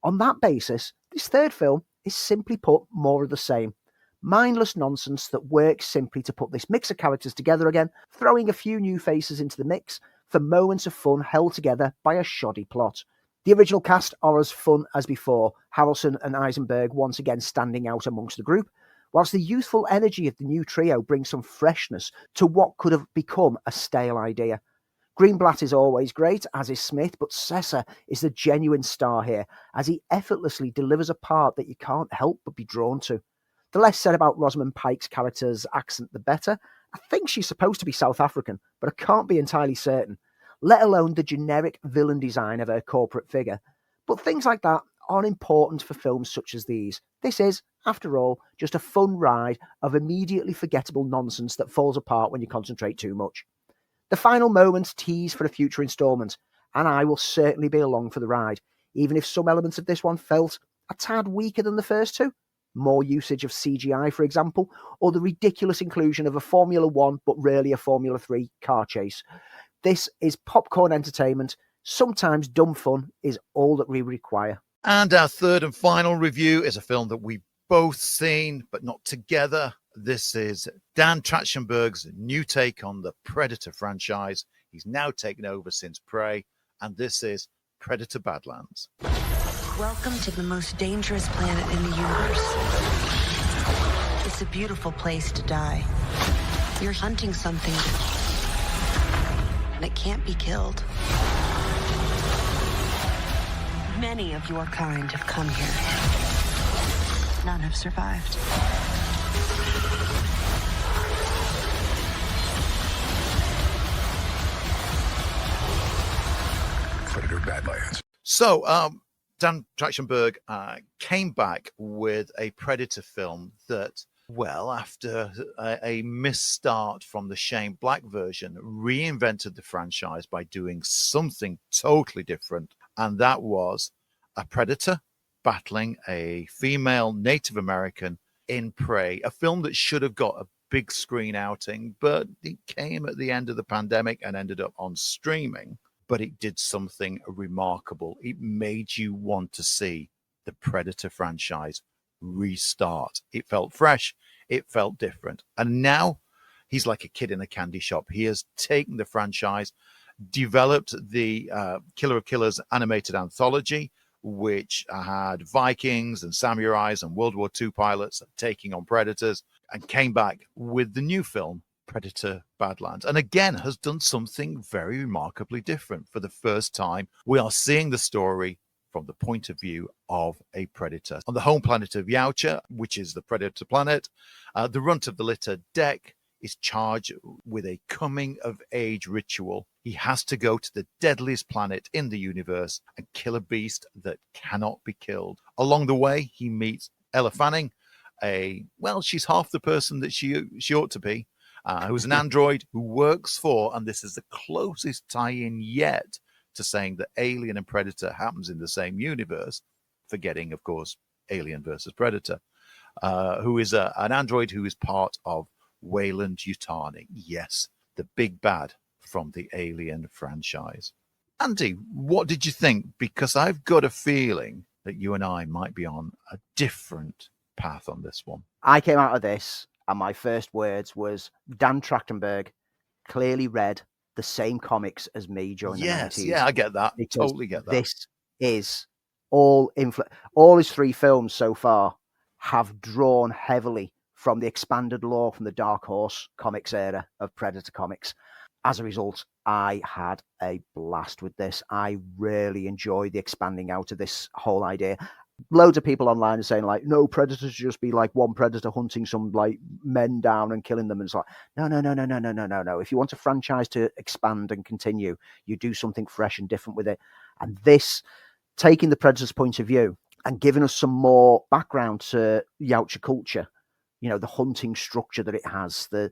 On that basis, this third film is simply put more of the same. Mindless nonsense that works simply to put this mix of characters together again, throwing a few new faces into the mix for moments of fun held together by a shoddy plot. The original cast are as fun as before, Harrelson and Eisenberg once again standing out amongst the group, whilst the youthful energy of the new trio brings some freshness to what could have become a stale idea. Greenblatt is always great, as is Smith, but Sessa is the genuine star here, as he effortlessly delivers a part that you can't help but be drawn to. The less said about Rosamund Pike's character's accent, the better. I think she's supposed to be South African, but I can't be entirely certain, let alone the generic villain design of her corporate figure. But things like that aren't important for films such as these. This is, after all, just a fun ride of immediately forgettable nonsense that falls apart when you concentrate too much. The final moments tease for a future instalment, and I will certainly be along for the ride, even if some elements of this one felt a tad weaker than the first two. More usage of CGI, for example, or the ridiculous inclusion of a Formula 1 but rarely a Formula 3 car chase. This is popcorn entertainment. Sometimes dumb fun is all that we require. And our third and final review is a film that we've both seen, but not together. This is Dan Trachtenberg's new take on the Predator franchise. He's now taken over since Prey, and this is Predator Badlands. Welcome to the most dangerous planet in the universe. It's a beautiful place to die. You're hunting something that can't be killed. Many of your kind have come here. none have survived. Predator Badlands. So, Dan Trachtenberg came back with a Predator film that, well, after a misstart from the Shane Black version, reinvented the franchise by doing something totally different. And that was a Predator battling a female Native American in Prey, a film that should have got a big screen outing, but it came at the end of the pandemic and ended up on streaming. But it did something remarkable. It made you want to see the Predator franchise restart. It felt fresh. It felt different. And now he's like a kid in a candy shop. He has taken the franchise, developed the Killer of Killers animated anthology, which had Vikings and samurais and World War II pilots taking on predators, and came back with the new film, Predator Badlands, and again has done something very remarkably different. For the first time, we are seeing the story from the point of view of a predator. On the home planet of Yautja, which is the predator planet, the runt of the litter, Deck, is charged with a coming-of-age ritual. He has to go to the deadliest planet in the universe and kill a beast that cannot be killed. Along the way, he meets Ella Fanning, she's half the person that she ought to be, who's an android who works for, and this is the closest tie-in yet to saying that Alien and Predator happens in the same universe, forgetting, of course, Alien versus Predator, who is an android who is part of Weyland-Yutani. Yes, the big bad from the Alien franchise. Andy, what did you think? Because I've got a feeling that you and I might be on a different path on this one. I came out of this and my first words was Dan Trachtenberg clearly read the same comics as me during the 90s. Yeah, I get that. Totally get that. This is all his three films so far have drawn heavily from the expanded lore from the Dark Horse comics era of Predator comics. As a result, I had a blast with this. I really enjoyed the expanding out of this whole idea. Loads of people online are saying, like, no, Predators should just be like one Predator hunting some like men down and killing them. And it's like, no. If you want a franchise to expand and continue, you do something fresh and different with it. And this, taking the Predator's point of view and giving us some more background to Yautja culture, you know, the hunting structure that it has, the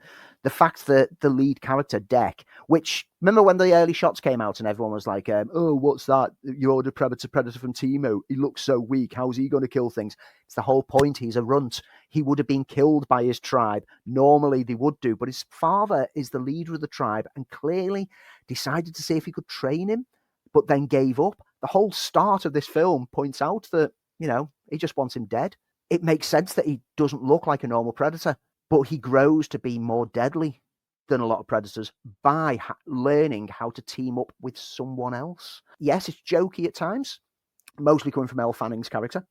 fact that the lead character, Deck, which, remember when the early shots came out and everyone was like, oh, what's that? You're the Predator from Timo. He looks so weak. How's he going to kill things? It's the whole point. He's a runt. He would have been killed by his tribe. Normally they would do, but his father is the leader of the tribe and clearly decided to see if he could train him, but then gave up. The whole start of this film points out that, you know, he just wants him dead. It makes sense that he doesn't look like a normal predator, but he grows to be more deadly than a lot of predators by learning how to team up with someone else. Yes, it's jokey at times, mostly coming from Elle Fanning's character,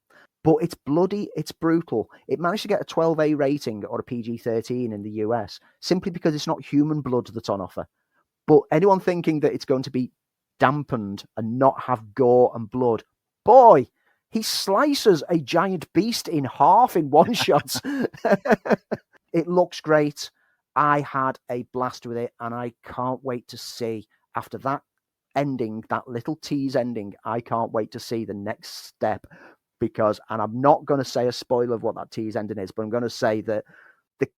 but it's bloody, it's brutal. It managed to get a 12A rating or a PG-13 in the US simply because it's not human blood that's on offer. But anyone thinking that it's going to be dampened and not have gore and blood, boy, he slices a giant beast in half in one shot. It looks great. I had a blast with it, and I can't wait to see, after that ending, that little tease ending, I can't wait to see the next step. Because, and I'm not going to say a spoiler of what that tease ending is, but I'm going to say that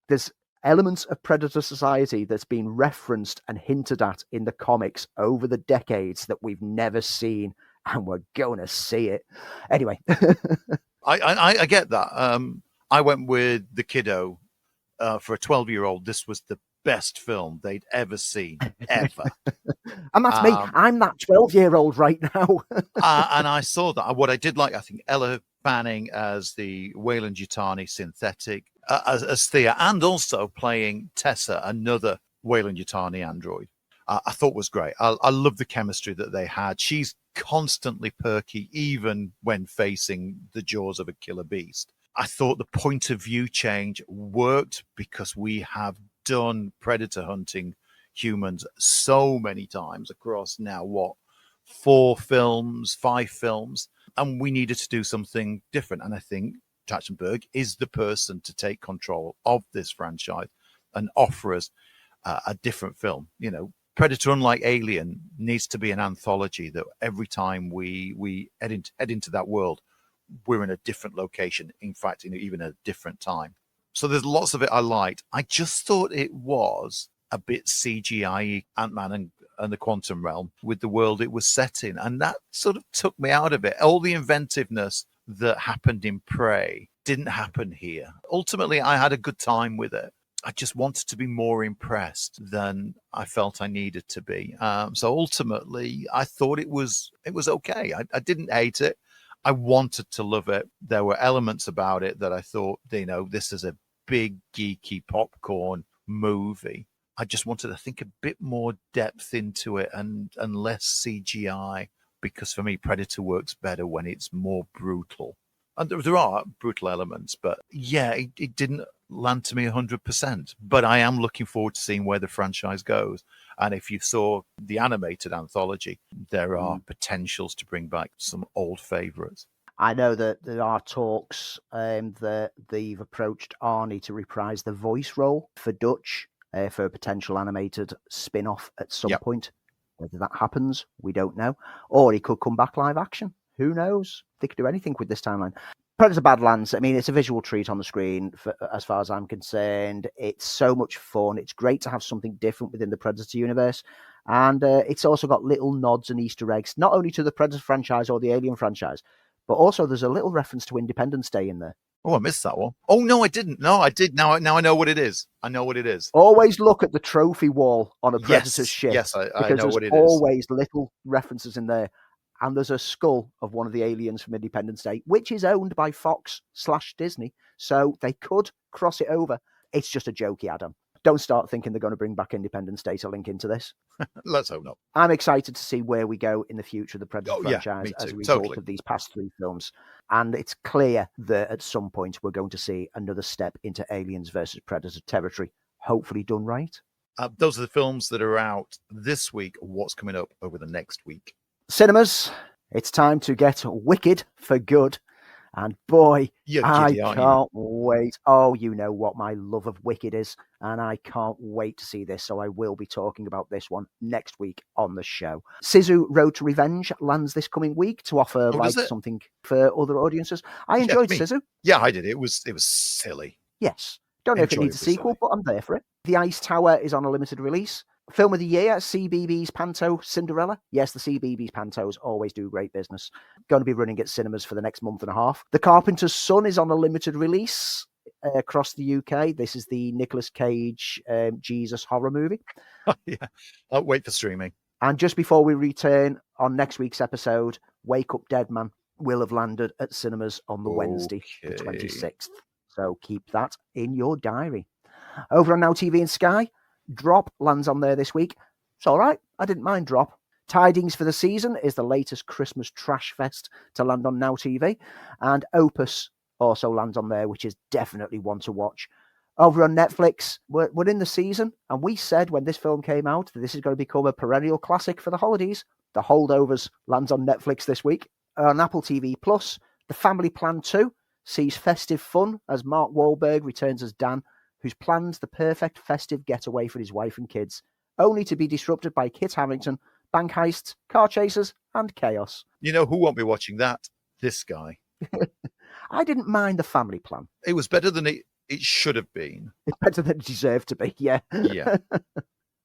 there's elements of Predator Society that's been referenced and hinted at in the comics over the decades that we've never seen, and we're going to see it. Anyway. I get that. I went with the kiddo. For a 12-year-old, this was the best film they'd ever seen, ever. And that's me. I'm that 12-year-old right now. And I saw that. What I did like, I think, Ella Fanning as the Weyland-Yutani synthetic, as Thea, and also playing Tessa, another Weyland-Yutani android, I thought was great. I love the chemistry that they had. She's constantly perky, even when facing the jaws of a killer beast. I thought the point of view change worked because we have done predator hunting humans so many times across now, 5 films, and we needed to do something different. And I think Trachtenberg is the person to take control of this franchise and offer us a different film. You know, Predator, unlike Alien, needs to be an anthology that every time we head into that world, we're in a different location. In fact, even a different time. So there's lots of it I liked. I just thought it was a bit CGI Ant-Man and the Quantum Realm with the world it was set in. And that sort of took me out of it. All the inventiveness that happened in Prey didn't happen here. Ultimately, I had a good time with it. I just wanted to be more impressed than I felt I needed to be. So ultimately, I thought it was okay. I didn't hate it. I wanted to love it. There were elements about it that I thought, this is a big, geeky popcorn movie. I just wanted to think a bit more depth into it and less CGI, because for me, Predator works better when it's more brutal. And there are brutal elements, but yeah, it didn't land to me 100%. But I am looking forward to seeing where the franchise goes. And if you saw the animated anthology, there are potentials to bring back some old favourites. I know that there are talks that they've approached Arnie to reprise the voice role for Dutch for a potential animated spin-off at some point. Whether that happens, we don't know. Or he could come back live action. Who knows? They could do anything with this timeline. Predator Badlands, I mean, it's a visual treat on the screen, as far as I'm concerned. It's so much fun. It's great to have something different within the Predator universe. And it's also got little nods and Easter eggs, not only to the Predator franchise or the Alien franchise, but also there's a little reference to Independence Day in there. Oh, I missed that one. Oh, no, I didn't. No, I did. Now I know what it is. I know what it is. Always look at the trophy wall on a Predator's ship. Yes, I know what it is. Because there's always little references in there. And there's a skull of one of the aliens from Independence Day, which is owned by Fox/Disney. So they could cross it over. It's just a jokey, Adam. Don't start thinking they're going to bring back Independence Day to link into this. Let's hope not. I'm excited to see where we go in the future of the Predator franchise as a result of these past 3 films. And it's clear that at some point we're going to see another step into Aliens versus Predator territory, hopefully done right. Those are the films that are out this week. What's coming up over the next week? Cinemas, it's time to get wicked for good. And boy, I can't wait. Oh, you know what my love of Wicked is. And I can't wait to see this. So I will be talking about this one next week on the show. Sisu Road to Revenge lands this coming week to offer something for other audiences. I enjoyed Sisu. Yeah, I did. It was silly. Yes. Don't know if it needs a sequel, but I'm there for it. The Ice Tower is on a limited release. Film of the year, CBeebies Panto Cinderella. Yes, the CBeebies Pantos always do great business. Going to be running at cinemas for the next month and a half. The Carpenter's Son is on a limited release across the UK. This is the Nicolas Cage Jesus horror movie. Yeah, I'll wait for streaming. And just before we return on next week's episode, Wake Up Dead Man will have landed at cinemas on the Wednesday, the 26th. So keep that in your diary. Over on Now TV and Sky, Drop lands on there this week. It's all right. I didn't mind Drop. Tidings for the Season is the latest Christmas trash fest to land on Now TV. And Opus also lands on there, which is definitely one to watch. Over on Netflix, we're in the season. And we said when this film came out that this is going to become a perennial classic for the holidays. The Holdovers lands on Netflix this week. On Apple TV Plus, The Family Plan 2 sees festive fun as Mark Wahlberg returns as Dan, who's planned the perfect festive getaway for his wife and kids, only to be disrupted by Kit Harington, bank heists, car chases, and chaos. You know who won't be watching that? This guy. I didn't mind The Family Plan. It was better than it should have been. It's better than it deserved to be, yeah. Yeah.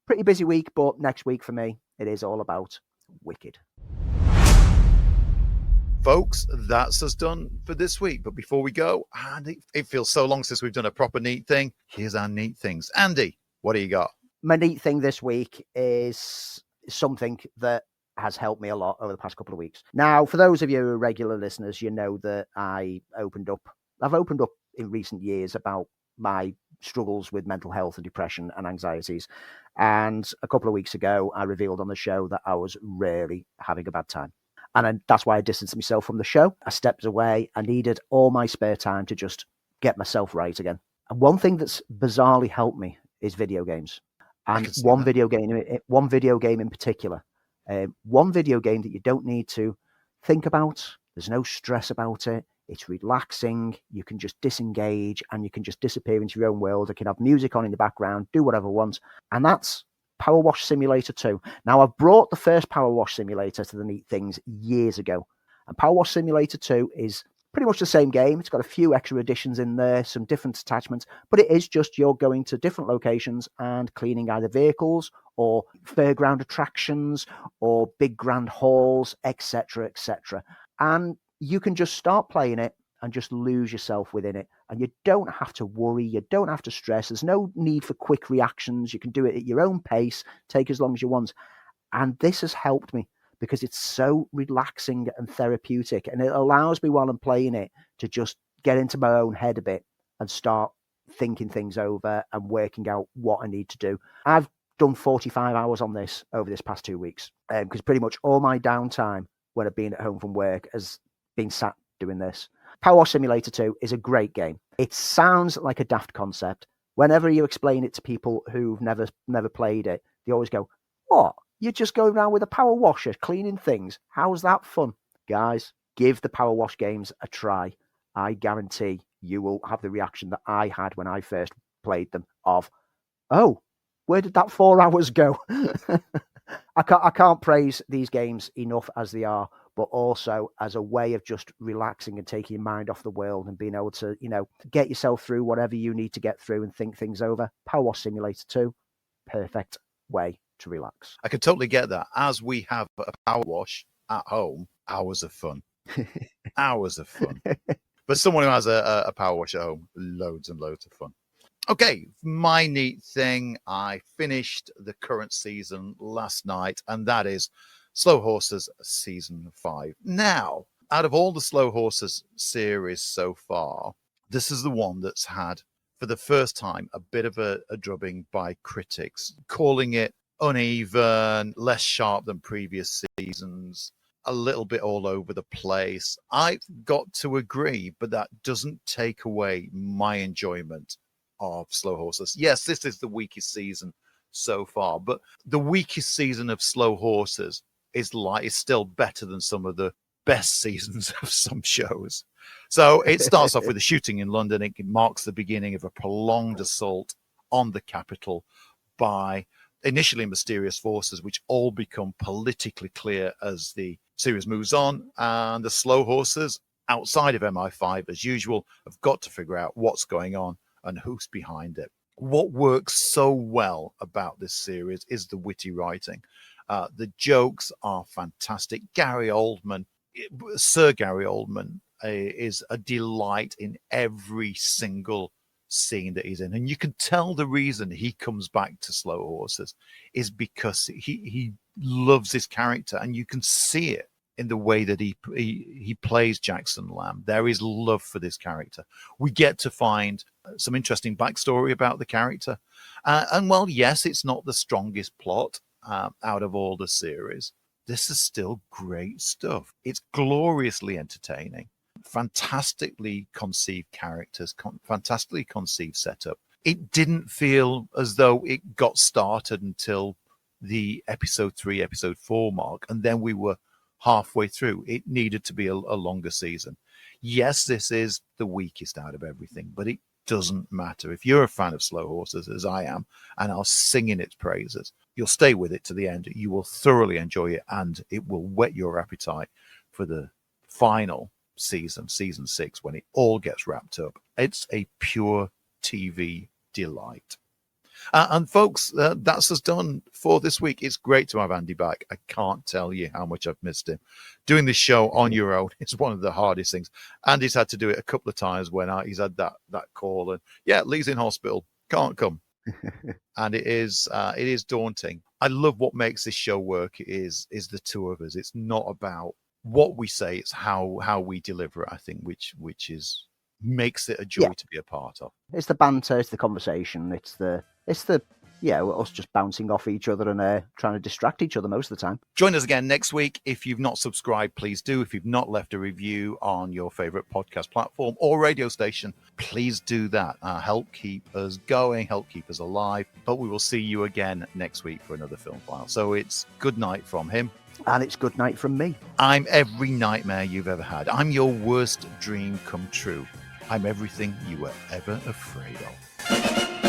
Pretty busy week, but next week for me, it is all about Wicked. Folks, that's us done for this week. But before we go, and it feels so long since we've done a proper neat thing. Here's our neat things. Andy, what do you got? My neat thing this week is something that has helped me a lot over the past couple of weeks. Now, for those of you who are regular listeners, you know that I've opened up in recent years about my struggles with mental health and depression and anxieties. And a couple of weeks ago, I revealed on the show that I was really having a bad time. And that's why I distanced myself from the show. I stepped away. I needed all my spare time to just get myself right again. And one thing that's bizarrely helped me is video games. And one video game in particular. One video game that you don't need to think about. There's no stress about it. It's relaxing. You can just disengage and you can just disappear into your own world. You can have music on in the background, do whatever you want. And that's Power Wash Simulator 2. Now, I've brought the first Power Wash Simulator to the Neat Things years ago. And Power Wash Simulator 2 is pretty much the same game. It's got a few extra additions in there, some different attachments, but it is just you're going to different locations and cleaning either vehicles or fairground attractions or big grand halls, etc., etc. And you can just start playing it and just lose yourself within it. And you don't have to worry. You don't have to stress. There's no need for quick reactions. You can do it at your own pace, take as long as you want. And this has helped me because it's so relaxing and therapeutic. And it allows me while I'm playing it to just get into my own head a bit and start thinking things over and working out what I need to do. I've done 45 hours on this over this past 2 weeks because pretty much all my downtime when I've been at home from work has been sat doing this. Power Wash Simulator 2 is a great game. It sounds like a daft concept. Whenever you explain it to people who've never played it, they always go, "What? You're just going around with a power washer cleaning things? How's that fun?" Guys, give the Power Wash games a try. I guarantee you will have the reaction that I had when I first played them of, "Oh, where did that 4 hours go?" I can't praise these games enough as they are, but also as a way of just relaxing and taking your mind off the world and being able to, get yourself through whatever you need to get through and think things over. Power Wash Simulator 2, perfect way to relax. I can totally get that. As we have a power wash at home, hours of fun. Hours of fun. But someone who has a power wash at home, loads and loads of fun. Okay, my neat thing. I finished the current season last night, and that is Slow Horses Season 5. Now, out of all the Slow Horses series so far, this is the one that's had, for the first time, a bit of a drubbing by critics, calling it uneven, less sharp than previous seasons, a little bit all over the place. I've got to agree, but that doesn't take away my enjoyment of Slow Horses. Yes, this is the weakest season so far, but the weakest season of Slow Horses is still better than some of the best seasons of some shows. So it starts off with a shooting in London. It marks the beginning of a prolonged assault on the capital by initially mysterious forces, which all become politically clear as the series moves on. And the Slow Horses, outside of MI5, as usual, have got to figure out what's going on and who's behind it. What works so well about this series is the witty writing. The jokes are fantastic. Sir Gary Oldman is a delight in every single scene that he's in. And you can tell the reason he comes back to Slow Horses is because he loves his character, and you can see it in the way that he plays Jackson Lamb. There is love for this character. We get to find some interesting backstory about the character. And while, yes, it's not the strongest plot out of all the series, this is still great stuff. It's gloriously entertaining, fantastically conceived characters, fantastically conceived setup. It didn't feel as though it got started until the episode 3, episode 4 mark, and then we were halfway through. It needed to be a longer season. Yes, this is the weakest out of everything, but it doesn't matter. If you're a fan of Slow Horses, as I am, and I'll sing in its praises, you'll stay with it to the end. You will thoroughly enjoy it, and it will whet your appetite for the final season, season 6, when it all gets wrapped up. It's a pure TV delight. And folks, that's us done for this week. It's great to have Andy back. I can't tell you how much I've missed him. Doing this show on your own is one of the hardest things. Andy's had to do it a couple of times when he's had that call, and Lee's in hospital, can't come. And it is daunting. I love what makes this show work is the two of us. It's not about what we say, it's how we deliver it, I think, which makes it a joy to be a part of. It's the banter, it's the conversation, it's the Yeah, us just bouncing off each other and trying to distract each other most of the time. Join us again next week. If you've not subscribed, please do. If you've not left a review on your favorite podcast platform or radio station, please do that. Help keep us going, help keep us alive. But we will see you again next week for another Film File. So it's good night from him. And it's good night from me. I'm every nightmare you've ever had. I'm your worst dream come true. I'm everything you were ever afraid of.